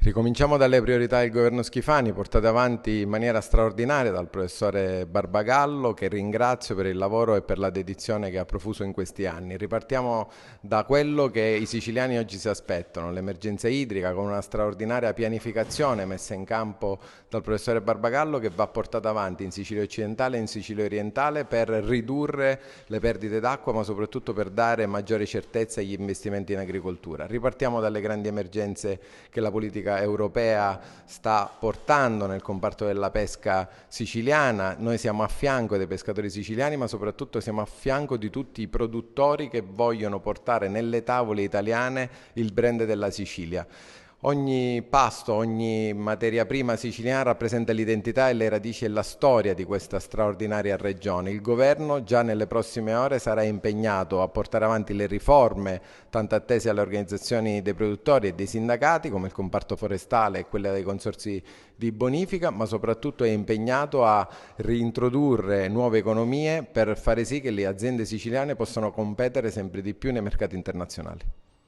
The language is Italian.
Ricominciamo dalle priorità del governo Schifani, portate avanti in maniera straordinaria dal professore Barbagallo, che ringrazio per il lavoro e per la dedizione che ha profuso in questi anni. Ripartiamo da quello che i siciliani oggi si aspettano, l'emergenza idrica, con una straordinaria pianificazione messa in campo dal professore Barbagallo, che va portata avanti in Sicilia occidentale e in Sicilia orientale per ridurre le perdite d'acqua, ma soprattutto per dare maggiore certezza agli investimenti in agricoltura. Ripartiamo dalle grandi emergenze che la politica europea sta portando nel comparto della pesca siciliana. Noi siamo a fianco dei pescatori siciliani, ma soprattutto siamo a fianco di tutti i produttori che vogliono portare nelle tavole italiane il brand della Sicilia. Ogni pasto, ogni materia prima siciliana rappresenta l'identità e le radici e la storia di questa straordinaria regione. Il governo già nelle prossime ore sarà impegnato a portare avanti le riforme tanto attese alle organizzazioni dei produttori e dei sindacati, come il comparto forestale e quella dei consorzi di bonifica, ma soprattutto è impegnato a reintrodurre nuove economie per fare sì che le aziende siciliane possano competere sempre di più nei mercati internazionali.